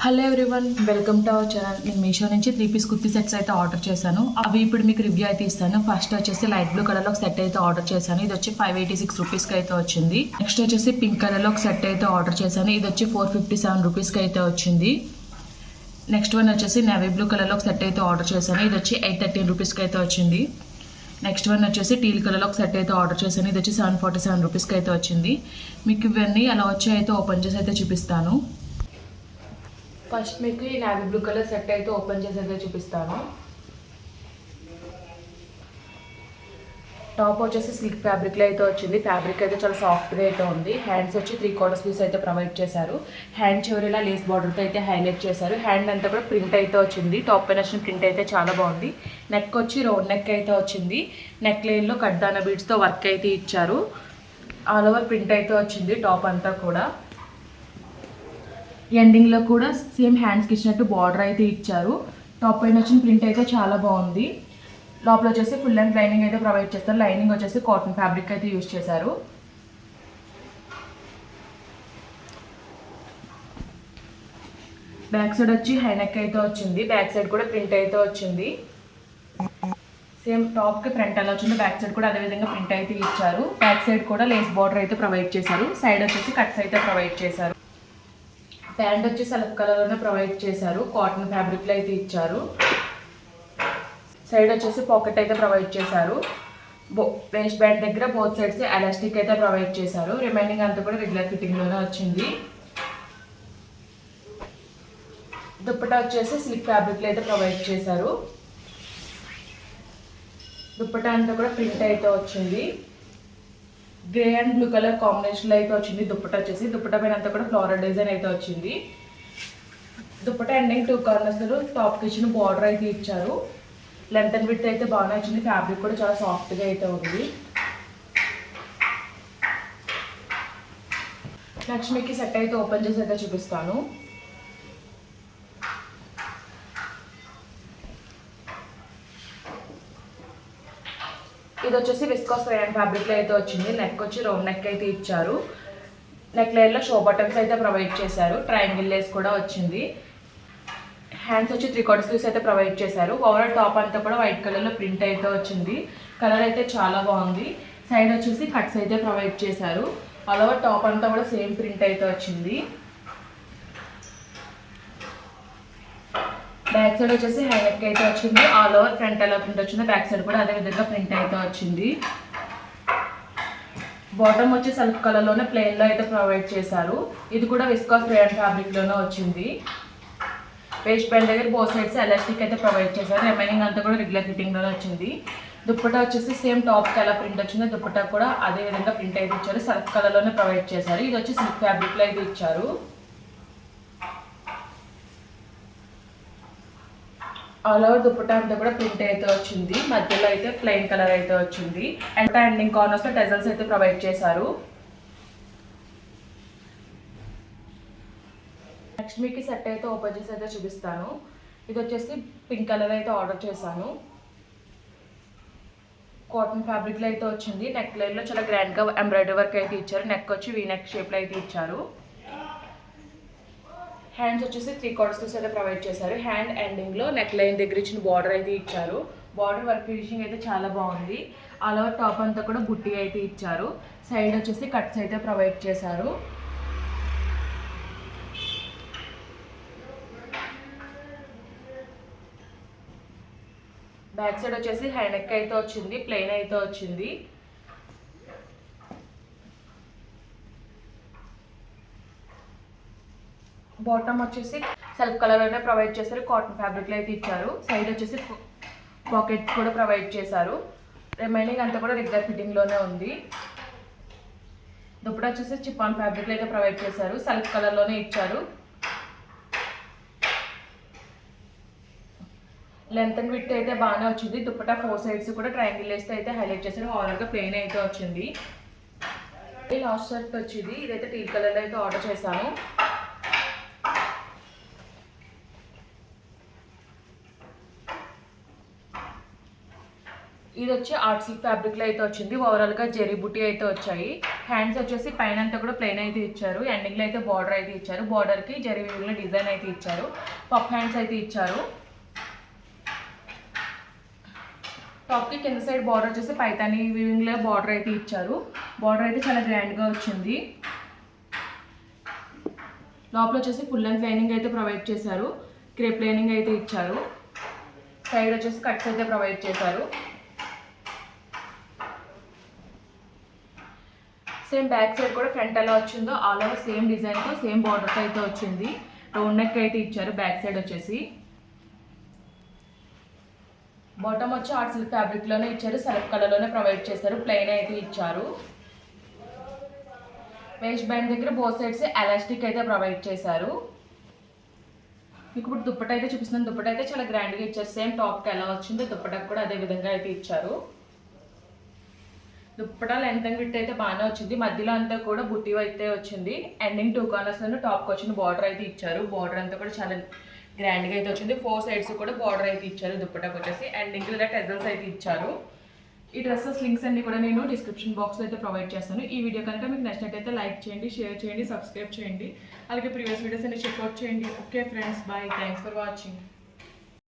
Hello everyone, welcome to our channel. నేను మీషో నుంచి 3 piece kurti sets అయితే ఆర్డర్ చేశాను. అవి ఇప్పుడు మీకు రివ్యూ అయితే ఇస్తాను. ఫస్ట్ వచ్చేసి లైట్ బ్లూ కలర్లో ఒక సెట్ అయితే ఆర్డర్ చేశాను. ఇది వచ్చి 586 రూపీస్కి అయితే వచ్చింది. నెక్స్ట్ వచ్చేసి పింక్ కలర్లో ఒక సెట్ అయితే ఆర్డర్ చేశాను. ఇది వచ్చి 457 రూపీస్కి అయితే వచ్చింది. నెక్స్ట్ వన్ వచ్చేసి నేవీ బ్లూ కలర్లో ఒక సెట్ అయితే ఆర్డర్ చేశాను. ఇది వచ్చి 813 రూపీస్కి అయితే వచ్చింది. నెక్స్ట్ వన్ వచ్చేసి టీల్ కలర్లో ఒక సెట్ అయితే ఆర్డర్ చేశాను. ఇది వచ్చి 747 రూపీస్కి అయితే వచ్చింది. మీకు ఇవన్నీ అలా వచ్చి అయితే ఓపెన్ చేసి అయితే చూపిస్తాను. ఫస్ట్ మీకు ఈ నేవీ బ్లూ కలర్ సెట్ అయితే ఓపెన్ చేసి అయితే చూపిస్తాను. టాప్ వచ్చేసి సిల్క్ ఫ్యాబ్రిక్లో అయితే వచ్చింది. ఫ్యాబ్రిక్ అయితే చాలా సాఫ్ట్గా అయితే ఉంది. హ్యాండ్స్ వచ్చి 3/4 స్లీవ్స్ అయితే ప్రొవైడ్ చేశారు. హ్యాండ్ చివరిలా లేస్ బార్డర్తో అయితే హైలైట్ చేశారు. హ్యాండ్ అంతా కూడా ప్రింట్ అయితే వచ్చింది. టాప్ పైన వచ్చిన ప్రింట్ అయితే చాలా బాగుంది. నెక్ వచ్చి రౌండ్ నెక్ అయితే వచ్చింది. నెక్ లైన్లో కడ్దాన బీడ్స్తో వర్క్ అయితే ఇచ్చారు. ఆల్ ఓవర్ ప్రింట్ అయితే వచ్చింది టాప్ అంతా కూడా. ఎండింగ్లో కూడా సేమ్ హ్యాండ్స్కి ఇచ్చినట్టు బార్డర్ అయితే ఇచ్చారు. టాప్ పైన వచ్చిన ప్రింట్ అయితే చాలా బాగుంది. లోపల వచ్చేసి ఫుల్ లెంత్ లైనింగ్ అయితే ప్రొవైడ్ చేస్తారు. లైనింగ్ వచ్చేసి కాటన్ ఫ్యాబ్రిక్ అయితే యూజ్ చేశారు. బ్యాక్ సైడ్ వచ్చి హైనెక్ అయితే వచ్చింది. బ్యాక్ సైడ్ కూడా ప్రింట్ అయితే వచ్చింది. సేమ్ టాప్కి ఫ్రంట్ ఎలా వచ్చిందో బ్యాక్ సైడ్ కూడా అదేవిధంగా ప్రింట్ అయితే ఇచ్చారు. బ్యాక్ సైడ్ కూడా లేస్ బార్డర్ అయితే ప్రొవైడ్ చేశారు. సైడ్ వచ్చేసి కట్స్ అయితే ప్రొవైడ్ చేశారు. ప్యాంట్ వచ్చి సెల్ఫ్ కలర్లోనే ప్రొవైడ్ చేశారు. కాటన్ ఫ్యాబ్రిక్లో అయితే ఇచ్చారు. సైడ్ వచ్చేసి పాకెట్ అయితే ప్రొవైడ్ చేశారు. వేస్ట్ బ్యాండ్ దగ్గర బోత్ సైడ్స్ ఎలాస్టిక్ అయితే ప్రొవైడ్ చేశారు. రిమైనింగ్ అంతా కూడా రెగ్యులర్ ఫిట్టింగ్లోనే వచ్చింది. దుప్పటా వచ్చేసి సిల్క్ ఫ్యాబ్రిక్లో అయితే ప్రొవైడ్ చేశారు. దుప్పటా అంతా కూడా ప్రింట్ అయితే వచ్చింది. గ్రే అండ్ బ్లూ కలర్ కాంబినేషన్లో అయితే వచ్చింది. దుప్పటా వచ్చేసి దుప్పటా పైన అంతా కూడా ఫ్లోరల్ డిజైన్ అయితే వచ్చింది. దుప్పటా ఎండింగ్ 2 కార్నర్స్లో టాప్కి ఇచ్చిన బార్డర్ అయితే ఇచ్చారు. లెంత్ అండ్ విడ్త్ అయితే బాగానే వచ్చింది. ఫ్యాబ్రిక్ కూడా చాలా సాఫ్ట్గా అయితే ఉంది. నెక్స్ట్ మీకు సెట్ అయితే ఓపెన్ చేసి అయితే చూపిస్తాను. ఇది వచ్చేసి విస్కాస్ రేయాన్ ఫ్యాబ్రిక్లో అయితే వచ్చింది. నెక్ వచ్చి రౌండ్ నెక్ అయితే ఇచ్చారు. నెక్ లైన్లో షో బటన్స్ అయితే ప్రొవైడ్ చేశారు. ట్రయాంగిల్ లేస్ కూడా వచ్చింది. హ్యాండ్స్ వచ్చి 3/4 స్లీవ్స్ అయితే ప్రొవైడ్ చేశారు. ఓవరాల్ టాప్ అంతా కూడా వైట్ కలర్లో ప్రింట్ అయితే వచ్చింది. కలర్ అయితే చాలా బాగుంది. సైడ్ వచ్చేసి కట్స్ అయితే ప్రొవైడ్ చేశారు. ఆల్ ఓవర్ టాప్ అంతా కూడా సేమ్ ప్రింట్ అయితే వచ్చింది. బ్యాక్ సైడ్ వచ్చేసి హైనెక్ అయితే వచ్చింది. ఆల్ ఓవర్ ఫ్రంట్ ఎలా ప్రింట్ వచ్చిందో బ్యాక్ సైడ్ కూడా అదే విధంగా ప్రింట్ అయితే వచ్చింది. బాటమ్ వచ్చి సెల్ఫ్ కలర్లోనే ప్లెయిన్లో అయితే ప్రొవైడ్ చేశారు. ఇది కూడా విస్కాస్ రేయాన్ ఫ్యాబ్రిక్లోనే వచ్చింది. వేస్ట్ బ్యాండ్ దగ్గర బోత్ సైడ్స్ ఎలాస్టిక్ అయితే ప్రొవైడ్ చేశారు. రిమైనింగ్ అంతా కూడా రెగ్యులర్ ఫిట్టింగ్లోనే వచ్చింది. దుప్పటా వచ్చేసి సేమ్ టాప్కి ఎలా ప్రింట్ వచ్చిందో దుప్పటా కూడా అదే విధంగా ప్రింట్ అయితే ఇచ్చారు. సెల్ఫ్ కలర్లోనే ప్రొవైడ్ చేశారు. ఇది వచ్చి సిల్క్ ఫ్యాబ్రిక్లో అయితే ఇచ్చారు. ఆల్ ఓవర్ దుప్పటా అంతా కూడా ప్రింట్ అయితే వచ్చింది. మధ్యలో అయితే ప్లెయిన్ కలర్ అయితే వచ్చింది. అండ్ ఎండింగ్ కార్నర్స్లో టెజల్స్ అయితే ప్రొవైడ్ చేశారు. నెక్స్ట్ మీకు సెట్ అయితే ఓపెన్ చేసి అయితే చూపిస్తాను. ఇది వచ్చేసి పింక్ కలర్ అయితే ఆర్డర్ చేశాను. కాటన్ ఫ్యాబ్రిక్లో అయితే వచ్చింది. నెక్ లైన్లో చాలా గ్రాండ్గా ఎంబ్రాయిడరీ వర్క్ అయితే ఇచ్చారు. నెక్ వచ్చి వీ నెక్ షేప్లో అయితే ఇచ్చారు. హ్యాండ్స్ వచ్చేసి 3/4 స్లీవ్స్ అయితే ప్రొవైడ్ చేశారు. హ్యాండ్ ఎండింగ్లో నెక్ లైన్ దగ్గర ఇచ్చిన బార్డర్ అయితే ఇచ్చారు. బార్డర్ వర్క్ ఫినిషింగ్ అయితే చాలా బాగుంది. ఆల్ ఓవర్ టాప్ అంతా కూడా బుట్టి అయితే ఇచ్చారు. సైడ్ వచ్చేసి కట్స్ అయితే ప్రొవైడ్ చేశారు. బ్యాక్ సైడ్ వచ్చేసి హై నెక్ అయితే వచ్చింది. ప్లెయిన్ అయితే వచ్చింది. బాటమ్ వచ్చేసి సెల్ఫ్ కలర్ అయితే ప్రొవైడ్ చేశారు. కాటన్ ఫ్యాబ్రిక్లో అయితే ఇచ్చారు. సైడ్ వచ్చేసి పాకెట్స్ కూడా ప్రొవైడ్ చేశారు. రిమైనింగ్ అంతా కూడా రెగ్యులర్ ఫిట్టింగ్లోనే ఉంది. దుప్పటా వచ్చేసి చిఫాన్ ఫ్యాబ్రిక్లో అయితే ప్రొవైడ్ చేశారు. సెల్ఫ్ కలర్లోనే ఇచ్చారు. లెంత్ అండ్ విడ్త్ అయితే బాగానే వచ్చింది. దుప్పటా 4 సైడ్స్ కూడా ట్రయాంగిల్ వేస్తే అయితే హైలైట్ చేశారు. ఓవరాల్గా ప్లెయిన్ అయితే వచ్చింది. లాస్ట్ షర్ట్ వచ్చింది. ఇదైతే టీల్ కలర్లో అయితే ఆర్డర్ చేశాను. ఇది వచ్చి ఆర్ట్ సిల్క్ ఫ్యాబ్రిక్లో అయితే వచ్చింది. ఓవరాల్గా జెరీ బుటీ అయితే వచ్చాయి. హ్యాండ్స్ వచ్చేసి పైన అంతా కూడా ప్లెయిన్ అయితే ఇచ్చారు. ఎండింగ్లో అయితే బార్డర్ అయితే ఇచ్చారు. బార్డర్కి జెరీ వీవింగ్లో డిజైన్ అయితే ఇచ్చారు. పఫ్ హ్యాండ్స్ అయితే ఇచ్చారు. టాప్కి కింద సైడ్ బార్డర్ వచ్చేసి పైతాని వీవింగ్లో బార్డర్ అయితే ఇచ్చారు. బార్డర్ అయితే చాలా గ్రాండ్గా వచ్చింది. లోపల వచ్చేసి ఫుల్ లెంత్ లైనింగ్ అయితే ప్రొవైడ్ చేశారు. క్రేప్ లైనింగ్ అయితే ఇచ్చారు. సైడ్ వచ్చేసి కట్స్ అయితే ప్రొవైడ్ చేశారు. సేమ్ బ్యాక్ సైడ్ కూడా ఫ్రంట్ ఎలా వచ్చిందో ఆల్ ఓవర్ సేమ్ డిజైన్తో సేమ్ బార్డర్తో అయితే వచ్చింది. రౌండ్ నెక్ అయితే ఇచ్చారు. బ్యాక్ సైడ్ వచ్చేసి బాటమ్ వచ్చి ఆర్ట్ సిల్క్ ఫ్యాబ్రిక్లోనే ఇచ్చారు. సెల్ఫ్ కలర్లోనే ప్రొవైడ్ చేశారు. ప్లెయిన్ అయితే ఇచ్చారు. వేస్ట్ బ్యాండ్ దగ్గర బోత్ సైడ్స్ ఎలాస్టిక్ అయితే ప్రొవైడ్ చేశారు. మీకు ఇప్పుడు దుప్పట అయితే చూపిస్తున్నాను. దుప్పట అయితే చాలా గ్రాండ్గా ఇచ్చారు. సేమ్ టాప్కి ఎలా వచ్చిందో దుప్పటకు కూడా అదే విధంగా అయితే ఇచ్చారు. దుప్పట లెంత్ అండ్ విడ్త్ అయితే బాగానే వచ్చింది. మధ్యలో అంతా కూడా బుట్టి అయితే వచ్చింది. ఎండింగ్ 2 కార్నర్స్లో టాప్కి వచ్చిన బార్డర్ అయితే ఇచ్చారు. బార్డర్ అంతా కూడా చాలా గ్రాండ్గా అయితే వచ్చింది. 4 సైడ్స్ కూడా బార్డర్ అయితే ఇచ్చారు. దుప్పటకు వచ్చేసి ఎండింగ్ ఇలా టెజల్స్ అయితే ఇచ్చారు. ఈ డ్రెస్సెస్ లింక్స్ అన్ని కూడా నేను డిస్క్రిప్షన్ బాక్స్లో అయితే ప్రొవైడ్ చేస్తాను. ఈ వీడియో కనుక మీకు నచ్చినట్టయితే లైక్ చేయండి, షేర్ చేయండి, సబ్స్క్రైబ్ చేయండి. అలాగే ప్రీవియస్ వీడియోస్ అన్ని చెక్అవుట్ చేయండి. Okay friends, bye. Thanks for watching.